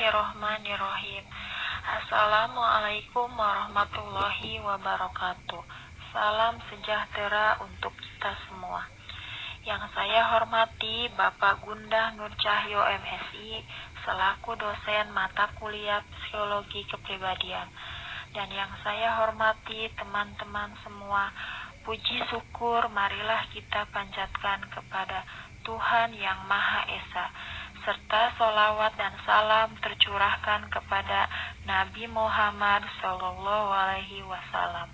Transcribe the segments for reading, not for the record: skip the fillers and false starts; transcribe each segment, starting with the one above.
Bismillahirrohmanirrohim. Assalamualaikum warahmatullahi wabarakatuh. Salam sejahtera untuk kita semua. Yang saya hormati Bapak Gundah Nur Cahyo MSI selaku dosen mata kuliah Psikologi Kepribadian. Dan yang saya hormati teman-teman semua, puji syukur marilah kita panjatkan kepada Tuhan yang Maha Esa, serta sholawat dan salam tercurahkan kepada Nabi Muhammad SAW.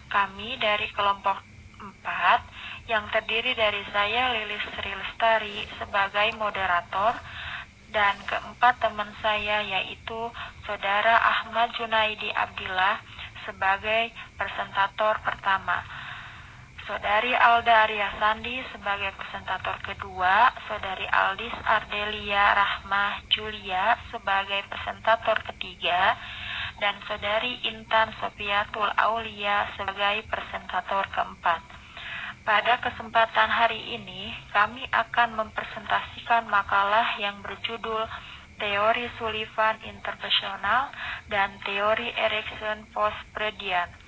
Kami dari kelompok 4 yang terdiri dari saya Lilis Sri Lestari sebagai moderator dan keempat teman saya yaitu Saudara Ahmad Junaidi Abdillah sebagai presentator pertama, Saudari Alda Arya Sandi sebagai presentator kedua, Saudari Aldis Ardelia Rahmah Julia sebagai presentator ketiga, dan Saudari Intan Sofiatul Aulia sebagai presentator keempat. Pada kesempatan hari ini, kami akan mempresentasikan makalah yang berjudul Teori Sullivan Interpersonal dan Teori Erikson Postfreudian.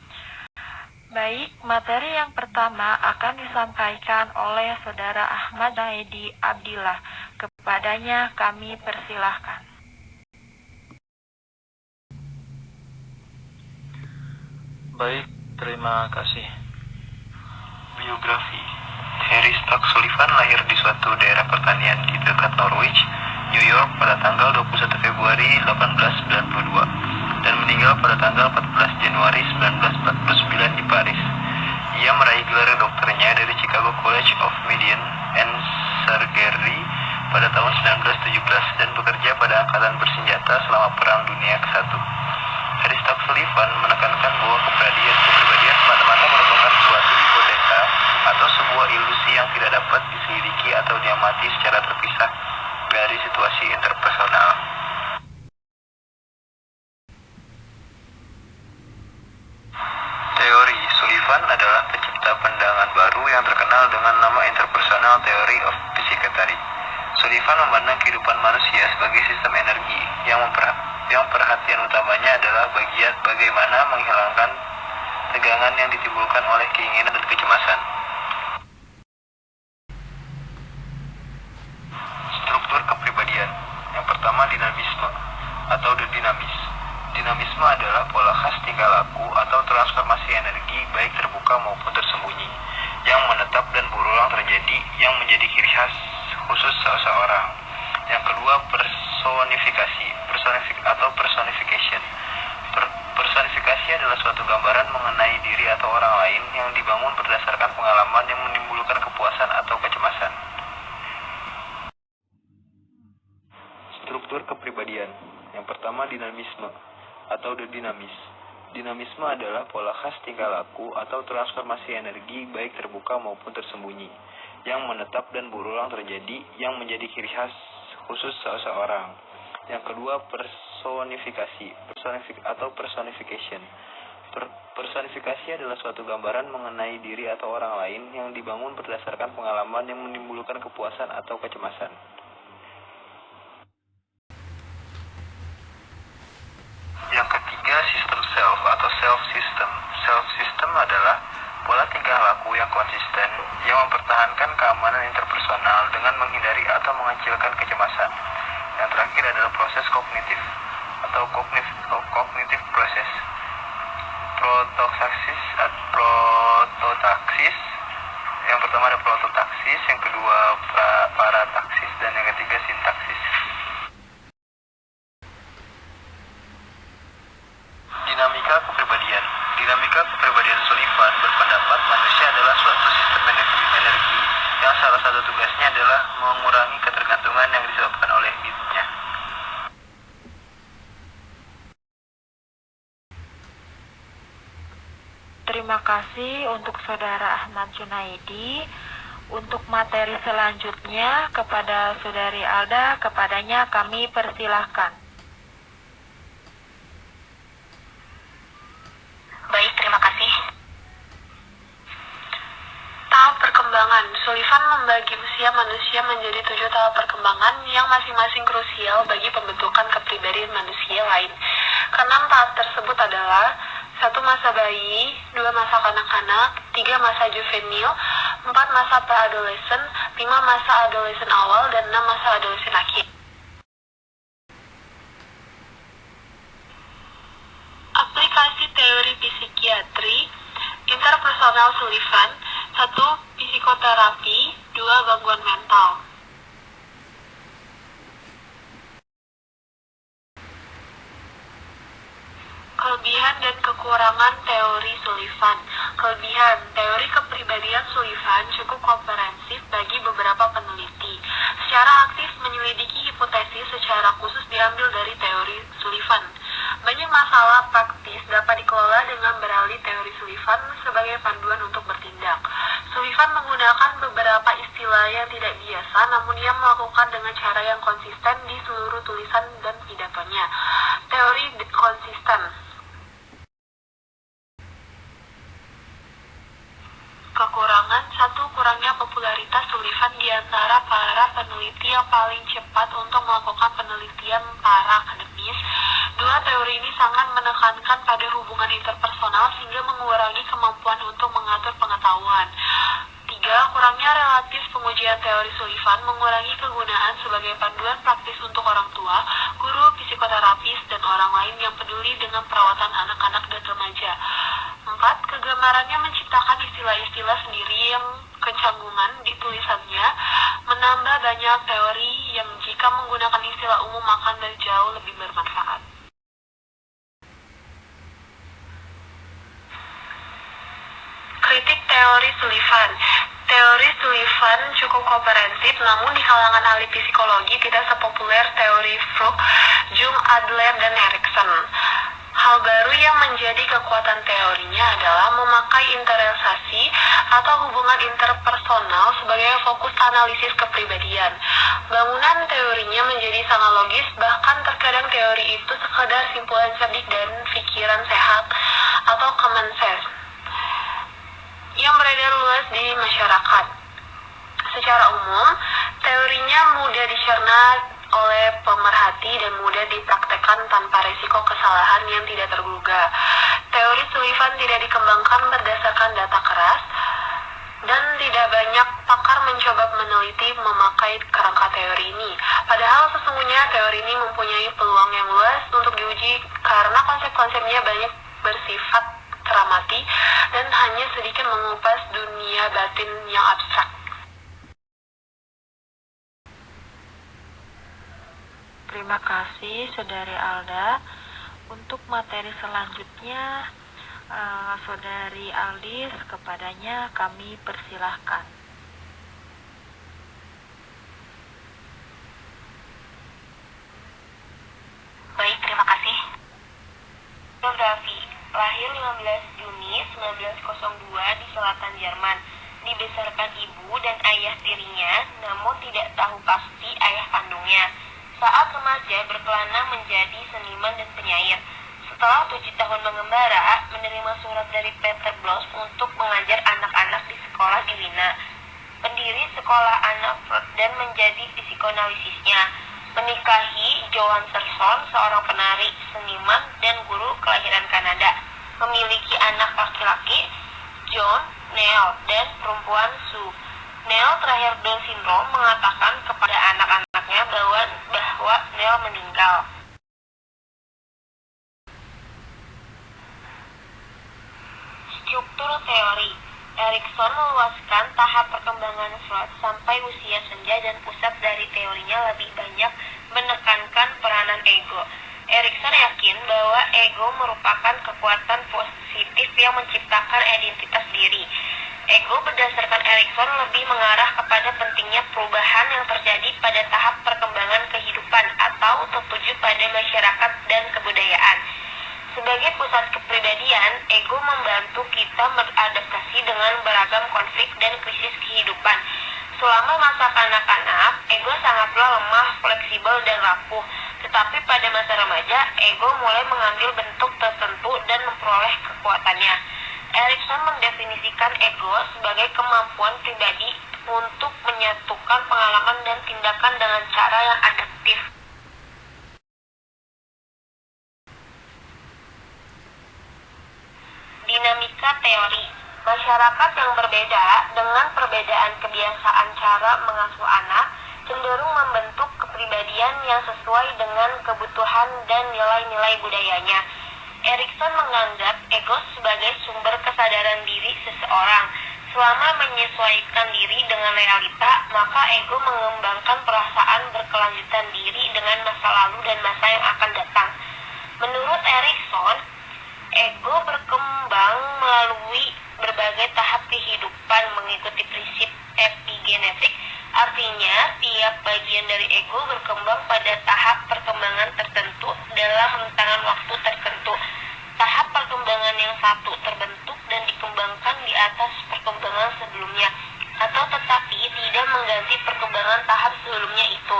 Baik, materi yang pertama akan disampaikan oleh Saudara Ahmad Junaidi Abdillah. Kepadanya kami persilahkan. Baik, terima kasih. Biografi. Harry Stock Sullivan lahir di suatu daerah pertanian di dekat Norwich, New York pada tanggal 21 Februari 1892 dan meninggal pada tanggal 14 Januari 1949 di Paris. Ia meraih gelar dokternya dari Chicago College of Medicine and Surgery pada tahun 1917 dan bekerja pada angkatan bersenjata selama Perang Dunia ke-1. Harry Stock Sullivan menekankan bahwa kepribadian semata-mata merupakan suatu hipotesa atau sebuah ilusi yang tidak dapat diselidiki atau diamati secara terpisah dari situasi interpersonal. Teori Sullivan adalah pencipta pandangan baru yang terkenal dengan nama Interpersonal Theory of Psychiatry. Sullivan memandang kehidupan manusia sebagai sistem energi yang perhatian utamanya adalah bagaimana menghilangkan tegangan yang ditimbulkan oleh keinginan dan kecemasan. Struktur kepribadian. Yang pertama, dinamisme atau dinamis. Dinamisme adalah pola khas tingkah laku atau transformasi energi baik terbuka maupun tersembunyi yang menetap dan berulang terjadi yang menjadi ciri khas khusus seseorang. Yang kedua, personifikasi atau personification. Personifikasi adalah suatu gambaran mengenai diri atau orang lain yang dibangun berdasarkan pengalaman yang menimbulkan kepuasan atau kecemasan. Struktur kepribadian. Yang pertama, dinamisme atau dinamis. Dinamisme adalah pola khas tingkah laku atau transformasi energi baik terbuka maupun tersembunyi yang menetap dan berulang terjadi yang menjadi ciri khas khusus seseorang. Yang kedua, personifikasi atau personification. Personifikasi adalah suatu gambaran mengenai diri atau orang lain yang dibangun berdasarkan pengalaman yang menimbulkan kepuasan atau kecemasan. Yang ketiga, sistem self atau self system. Self system adalah pola tingkah laku yang konsisten yang mempertahankan keamanan interpersonal dengan menghindari atau mengecilkan kecemasan. Yang terakhir adalah proses kognitif atau kognitif proses. Prototaksis. Yang pertama ada prototaksis, yang kedua parataksis, dan yang ketiga sintaksis. Dinamika kepribadian. Dinamika kepribadian Sullivan berpendapat manusia adalah suatu sistem energi yang salah satu tugasnya adalah mengurangi ketergantungan yang disebabkan oleh dirinya. Terima kasih untuk Saudara Ahmad Junaidi. Untuk materi selanjutnya kepada Saudari Alda, kepadanya kami persilahkan. Baik, terima kasih. Tahap perkembangan. Sullivan membagi usia manusia menjadi 7 tahap perkembangan yang masing-masing krusial bagi pembentukan kepribadian. dari manusia lain. Keenam tahap tersebut adalah 1. Masa bayi, 2. Masa kanak-kanak, 3. Masa juvenil, 4. Masa pra-adolesen, 5. Masa adolesen awal, dan 6. Masa adolesen akhir. Aplikasi teori psikiatri interpersonal Sullivan. 1. Psikoterapi, 2. Gangguan mental. Kelebihan dan kekurangan teori Sullivan. Kelebihan, teori kepribadian Sullivan cukup komprehensif bagi beberapa peneliti. Secara aktif menyelidiki hipotesis secara khusus diambil dari teori Sullivan. Banyak masalah praktis dapat dikelola dengan beralih teori Sullivan sebagai panduan untuk bertindak. Sullivan menggunakan beberapa istilah yang tidak biasa, namun ia melakukan dengan cara yang konsisten di seluruh tulisan dan pidatonya. Teori konsisten. Kekurangan, 1. Kurangnya popularitas Sullivan di antara para peneliti yang paling cepat untuk melakukan penelitian para akademis. 2. Teori ini sangat menekankan pada hubungan interpersonal sehingga mengurangi kemampuan untuk mengatur pengetahuan. 3. Kurangnya relatif pengujian teori Sullivan mengurangi kegunaan sebagai panduan praktis untuk orang tua, guru, psikoterapis, dan orang lain yang peduli dengan perawatan anak-anak dan remaja. 4. Kegemarannya menciptakan istilah-istilah sendiri yang kecanggungan di tulisannya, menambah banyak teori yang jika menggunakan istilah umum akan jauh lebih bermanfaat. Kritik teori Sullivan. Teori Sullivan cukup komprehensif, namun di kalangan ahli psikologi tidak sepopuler teori Freud, Jung, Adler, dan Erikson. Hal baru yang menjadi kekuatan teorinya adalah memakai interrelasi atau hubungan interpersonal sebagai fokus analisis kepribadian. Bangunan teorinya menjadi sangat logis, bahkan terkadang teori itu sekedar simpulan cerdik dan pikiran sehat atau common sense yang beredar luas di masyarakat. Secara umum, teorinya mudah dicerna oleh pemerhati dan mudah dipraktekkan tanpa risiko kesalahan yang tidak terduga. Teori Sullivan tidak dikembangkan berdasarkan data keras, dan tidak banyak pakar mencoba meneliti memakai kerangka teori ini. Padahal sesungguhnya teori ini mempunyai peluang yang luas untuk diuji karena konsep-konsepnya banyak bersifat teramati dan hanya sedikit mengupas dunia batin yang abstrak. Terima kasih Saudari Alda. Untuk materi selanjutnya, Saudari Aldis, kepadanya kami persilahkan. Baik, terima kasih. Biografi. Lahir 15 Juni 1902 di selatan Jerman. Dibesarkan ibu dan ayah tirinya, namun tidak tahu pasti ayah kandungnya. Saat remaja berkelana menjadi seniman dan penyair. Setelah 7 tahun mengembara, menerima surat dari Peter Bloss untuk mengajar anak-anak di sekolah di Wina. Pendiri sekolah Anna Freud dan menjadi psikoanalisisnya. Menikahi Joan Terson, seorang penari, seniman, dan guru kelahiran Kanada. Memiliki anak laki-laki, John, Neil, dan perempuan Sue. Neil terakhir Down syndrome mengatakan kepada anak-anaknya bahwa Neil meninggal. Struktur teori. Erikson meluaskan tahap perkembangan Freud sampai usia senja dan pusat dari teorinya lebih banyak menekankan peranan ego. Erikson yakin bahwa ego merupakan kekuatan positif yang menciptakan identitas diri. Ego berdasarkan Erikson lebih mengarah kepada pentingnya perubahan yang terjadi pada tahap perkembangan kehidupan atau tertuju pada masyarakat dan kebudayaan. Sebagai pusat kepribadian, ego membantu kita beradaptasi dengan beragam konflik dan krisis kehidupan. Selama masa kanak-kanak, ego sangatlah lemah, fleksibel, dan rapuh. Tetapi pada masa remaja, ego mulai mengambil bentuk tertentu dan memperoleh kekuatannya. Erikson mendefinisikan ego sebagai kemampuan pribadi untuk menyatukan pengalaman dan tindakan dengan cara yang adaptif. Analisa teori. Masyarakat yang berbeda dengan perbedaan kebiasaan cara mengasuh anak cenderung membentuk kepribadian yang sesuai dengan kebutuhan dan nilai-nilai budayanya. Erikson menganggap ego sebagai sumber kesadaran diri seseorang. Selama menyesuaikan diri dengan realita, maka ego mengembangkan perasaan berkelanjutan diri dengan masa lalu dan masa yang akan datang. Menurut Erikson, ego berkembang melalui berbagai tahap kehidupan mengikuti prinsip epigenetik. Artinya, tiap bagian dari ego berkembang pada tahap perkembangan tertentu dalam rentangan waktu tertentu. Tahap perkembangan yang satu terbentuk dan dikembangkan di atas perkembangan sebelumnya, atau tetapi tidak mengganti perkembangan tahap sebelumnya itu.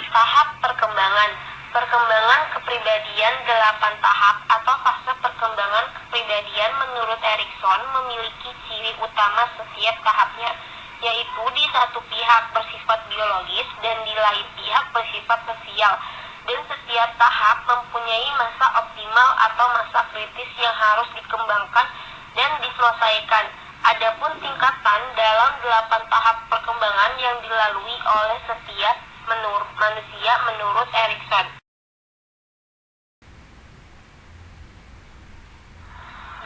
Tahap perkembangan. Perkembangan kepribadian 8 tahap atau fase perkembangan kepribadian menurut Erikson memiliki ciri utama setiap tahapnya, yaitu di satu pihak bersifat biologis dan di lain pihak bersifat sosial, dan setiap tahap mempunyai masa optimal atau masa kritis yang harus dikembangkan dan diselesaikan. Adapun tingkatan dalam 8 tahap perkembangan yang dilalui oleh setiap manusia menurut Erikson.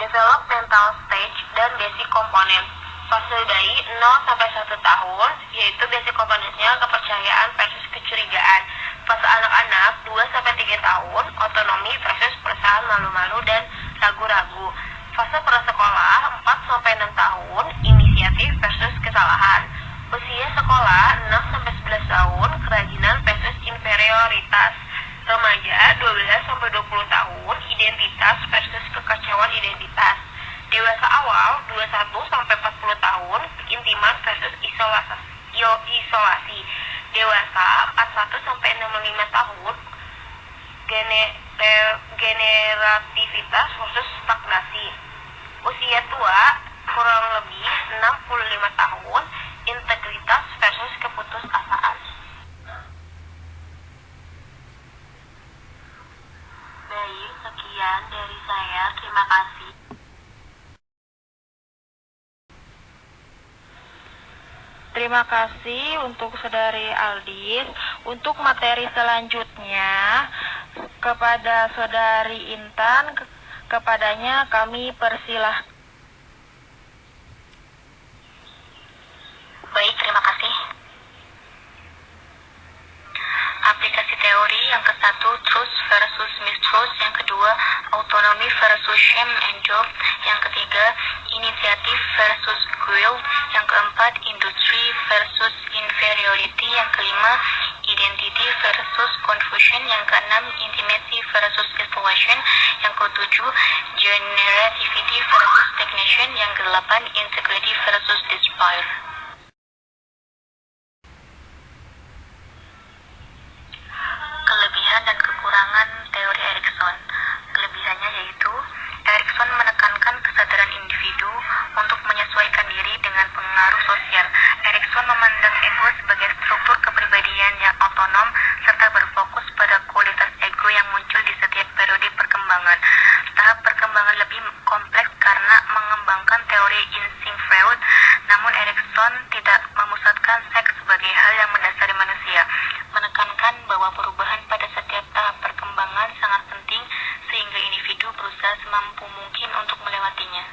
Developmental stage dan basic component. Fase bayi 0-1 tahun, yaitu basic komponennya kepercayaan versus kecurigaan. Fase anak-anak 2-3 tahun, otonomi versus perasaan malu-malu dan ragu-ragu. Fase prasekolah 4-6 tahun, inisiatif versus kesalahan. Usia sekolah 6-11 tahun, kerajinan versus inferioritas. Remaja 12-20 tahun, identitas versus kekacauan identitas. Dewasa awal 21-40 tahun, keintiman versus isolasi. Dewasa 41-65 tahun, generativitas versus stagnasi. Usia tua kurang lebih 65 tahun, integritas versus keputusasaan. Baik, sekian dari saya. Terima kasih. Terima kasih untuk Saudari Aldis. Untuk materi selanjutnya kepada Saudari Intan, kepadanya kami persilahkan. Baik, terima kasih. Aplikasi teori yang ke-1, truth versus mistruth. Yang kedua, autonomy versus shame and job. Yang ketiga, initiative versus guilt. Yang keempat, industry versus inferiority. Yang kelima, identity versus confusion. Yang keenam, intimacy versus isolation. Yang ketujuh, generativity versus stagnation. Yang kedelapan, integrity versus despair. Kelebihan dan kekurangan teori Erikson. Kelebihannya yaitu Erikson menekankan kesadaran individu untuk menyesuaikan diri dengan pengaruh sosial. Erikson memandang ego sebagai struktur kepribadian yang otonom serta berfokus pada kualitas ego yang muncul di setiap periode perkembangan. Tahap perkembangan lebih kompleks karena mengembangkan teori insting Freud, namun Erikson tidak memusatkan seks sebagai hal yang mendasari manusia, menekankan bahwa perubahan pada setiap tahap perkembangan sangat penting sehingga individu berusaha semampu mungkin untuk melewatinya.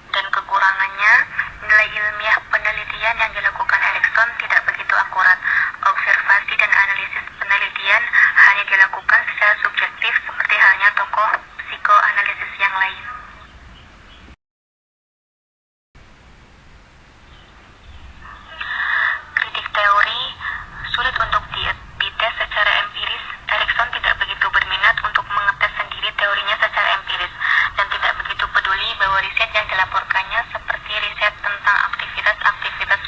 Dan kekurangannya, nilai ilmiah penelitian yang dilakukan Erikson tidak begitu akurat. Observasi dan analisis penelitian hanya dilakukan secara subjektif seperti halnya tokoh psikoanalisis yang lain. Kritik teori sulit untuk dites secara empiris. Erikson tidak begitu berminat untuk mengetes sendiri teorinya secara empiris dan tidak begitu peduli bahwa riset yang dilaporkannya seperti riset tentang aktivitas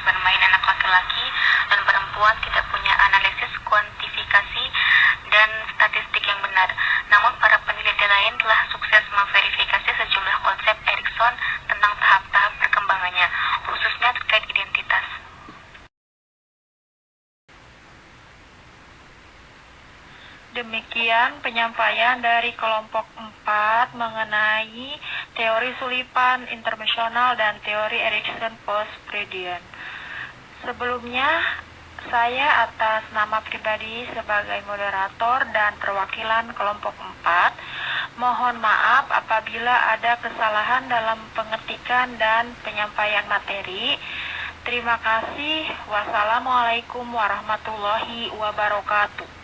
bermain anak laki-laki dan perempuan tidak punya analisis kuantifikasi dan statistik yang benar. Namun para peneliti lain telah sukses memverifikasi sejumlah konsep Erikson tentang tahap-tahap perkembangannya, khususnya terkait identitas. Sekian penyampaian dari kelompok 4 mengenai teori Sullivan intermensional dan teori Erikson post-Freudian. Sebelumnya, saya atas nama pribadi sebagai moderator dan perwakilan kelompok 4, mohon maaf apabila ada kesalahan dalam pengetikan dan penyampaian materi. Terima kasih. Wassalamualaikum warahmatullahi wabarakatuh.